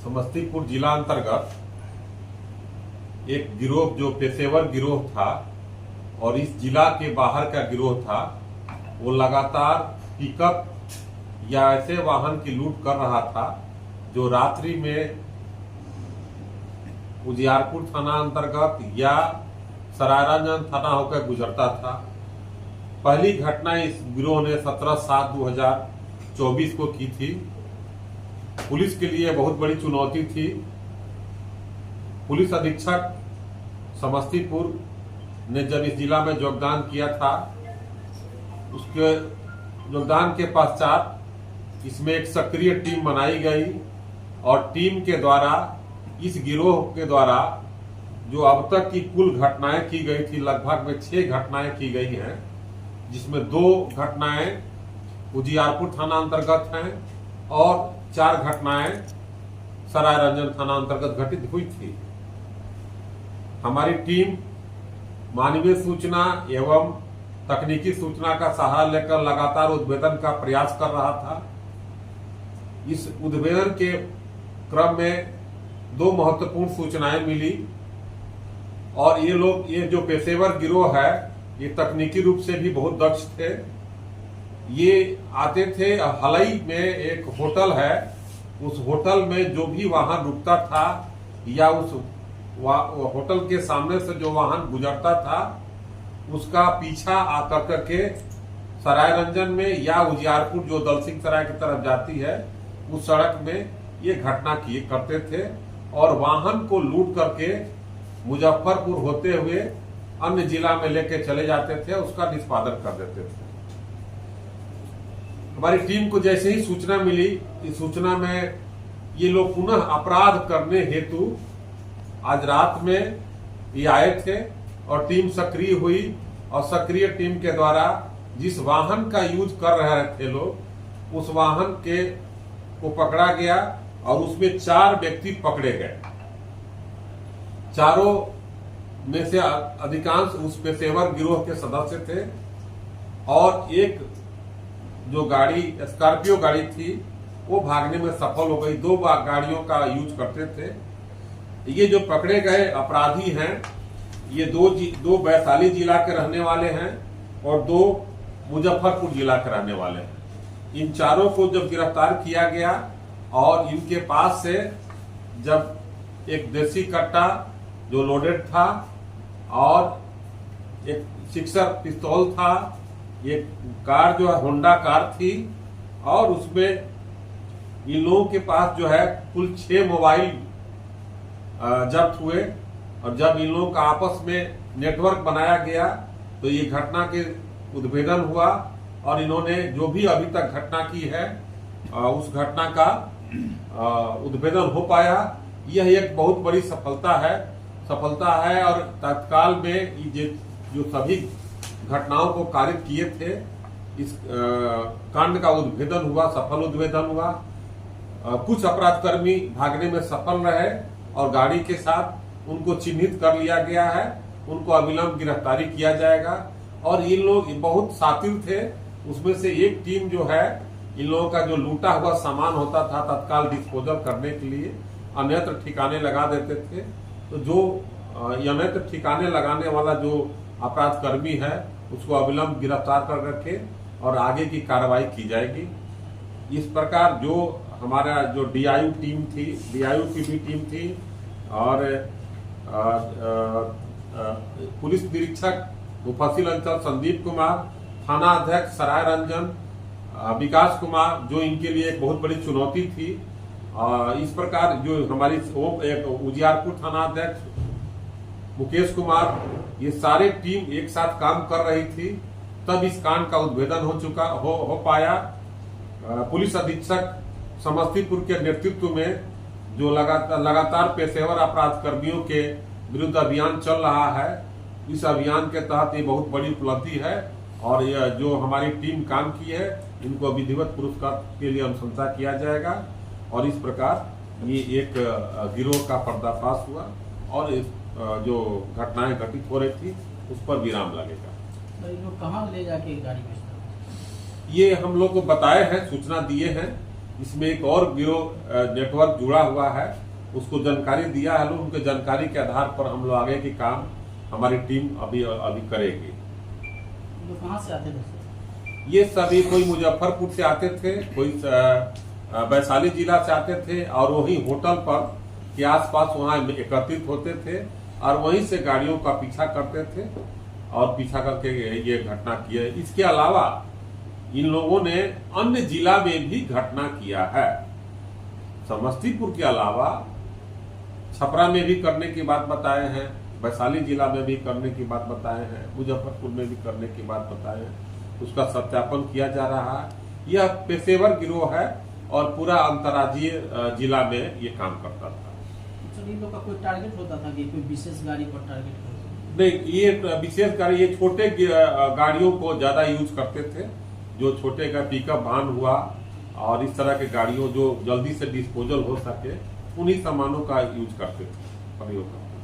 समस्तीपुर जिला अंतर्गत एक गिरोह जो पेशेवर गिरोह था और इस जिला के बाहर का गिरोह था, वो लगातार पिकअप या ऐसे वाहन की लूट कर रहा था जो रात्रि में उजियारपुर थाना अंतर्गत या सरायरंजन थाना होकर गुजरता था। पहली घटना इस गिरोह ने 17/7/2024 को की थी। पुलिस के लिए बहुत बड़ी चुनौती थी। पुलिस अधीक्षक समस्तीपुर ने जब इस जिला में योगदान किया था, उसके योगदान के पश्चात इसमें एक सक्रिय टीम बनाई गई और टीम के द्वारा इस गिरोह के द्वारा जो अब तक की कुल घटनाएं की गई थी, लगभग में 6 घटनाएं की गई हैं, जिसमें 2 घटनाएं उजियारपुर थाना अंतर्गत हैं और 4 घटनाएं सरायरंजन थाना अंतर्गत घटित हुई थी। हमारी टीम मानवीय सूचना एवं तकनीकी सूचना का सहारा लेकर लगातार उद्भेदन का प्रयास कर रहा था। इस उद्भेदन के क्रम में 2 महत्वपूर्ण सूचनाएं मिली और ये जो पेशेवर गिरोह है, ये तकनीकी रूप से भी बहुत दक्ष थे। ये आते थे, हलई में एक होटल है, उस होटल में जो भी वाहन रुकता था या उस होटल के सामने से जो वाहन गुजरता था, उसका पीछा आकर करके सरायरंजन में या उजियारपुर जो दलसिंह सराय की तरफ जाती है, उस सड़क में ये घटना किए करते थे और वाहन को लूट करके मुजफ्फरपुर होते हुए अन्य जिला में लेके चले जाते थे, उसका निष्पादन कर देते थे। हमारी टीम को जैसे ही सूचना मिली, इस सूचना में ये लोग पुनः अपराध करने हेतु आज रात में ये आए थे और टीम सक्रिय हुई और सक्रिय टीम के द्वारा जिस वाहन का यूज कर रहे थे लोग, उस वाहन को पकड़ा गया और उसमें 4 व्यक्ति पकड़े गए। चारों में से अधिकांश उस पेशेवर गिरोह के सदस्य थे और एक जो गाड़ी स्कॉर्पियो गाड़ी थी वो भागने में सफल हो गई। 2 गाड़ियों का यूज करते थे। ये जो पकड़े गए अपराधी हैं, ये 2 वैशाली जिला के रहने वाले हैं और 2 मुजफ्फरपुर जिला के रहने वाले हैं। इन चारों को जब गिरफ्तार किया गया और इनके पास से जब एक देसी कट्टा जो लोडेड था और एक सिक्सर पिस्तौल था, एक कार जो है होंडा कार थी और उसमें इन लोगों के पास जो है कुल 6 मोबाइल जब्त हुए। और जब इन लोगों का आपस में नेटवर्क बनाया गया तो ये घटना के उद्भेदन हुआ और इन्होंने जो भी अभी तक घटना की है उस घटना का उद्भेदन हो पाया। यह एक बहुत बड़ी सफलता है और तत्काल में ये जो सभी घटनाओं को कारित किए थे, इस कांड का उद्भेदन हुआ, सफल उद्भेदन हुआ। कुछ अपराधकर्मी भागने में सफल रहे और गाड़ी के साथ उनको चिन्हित कर लिया गया है, उनको अविलंब गिरफ्तारी किया जाएगा। और ये लोग बहुत शातिर थे। उसमें से एक टीम जो है, इन लोगों का जो लूटा हुआ सामान होता था तत्काल डिस्पोजल करने के लिए अन्यत्र ठिकाने लगा देते थे। तो जो अन्यत्र ठिकाने लगाने वाला जो अपराधकर्मी है, उसको अविलंब गिरफ्तार कर रखे और आगे की कार्रवाई की जाएगी। इस प्रकार जो हमारा जो डीआईयू टीम थी, डीआईयू की भी टीम थी और पुलिस निरीक्षक मुफस्सिल अंचल संदीप कुमार, थाना अध्यक्ष सरायरंजन विकास कुमार, जो इनके लिए एक बहुत बड़ी चुनौती थी। इस प्रकार जो हमारी उजियारपुर थाना अध्यक्ष मुकेश कुमार, ये सारे टीम एक साथ काम कर रही थी, तब इस कांड का उद्भेदन हो पाया। पुलिस अधीक्षक समस्तीपुर के नेतृत्व में जो लगातार पेशेवर अपराध कर्मियों के विरुद्ध अभियान चल रहा है, इस अभियान के तहत ये बहुत बड़ी उपलब्धि है और यह जो हमारी टीम काम की है, इनको विधिवत पुरस्कार के लिए अनुशंसा किया जाएगा। और इस प्रकार ये एक गिरोह का पर्दाफाश हुआ और इस जो घटनाएं घटित हो रही थी उस पर विराम लगेगा। तो ये लोग कहाँ ले जाके गाड़ी बेचते हैं? ये हम लोग को बताए हैं, सूचना दिए हैं इसमें एक और गिरोह नेटवर्क जुड़ा हुआ है, उसको जानकारी दिया है लोग। उनके जानकारी के आधार पर हम लोग आगे की काम हमारी टीम अभी करेगी। तो कहाँ से आते थे? ये सभी कोई मुजफ्फरपुर से आते थे, कोई वैशाली जिला से आते थे और वही होटल पर के आसपास वहां एकत्रित होते थे और वहीं से गाड़ियों का पीछा करते थे और पीछा करके ये घटना किए। इसके अलावा इन लोगों ने अन्य जिला में भी घटना किया है। समस्तीपुर के अलावा छपरा में भी करने की बात बताए हैं, वैशाली जिला में भी करने की बात बताए हैं, मुजफ्फरपुर में भी करने की बात बताए हैं। उसका सत्यापन किया जा रहा है। यह पेशेवर गिरोह है और पूरा अंतर्राज्यीय जिला में ये काम करता था। इन लोग का कोई टारगेट होता था कि कोई विशेष गाड़ी पर टारगेट करता? नहीं, ये विशेष गाड़ी, ये छोटे गाड़ियों को ज्यादा यूज करते थे। जो छोटे का पिकअप वाहन हुआ और इस तरह के गाड़ियों जो जल्दी से डिस्पोजल हो सके, उन्हीं सामानों का यूज करते थे, प्रयोग करते थे।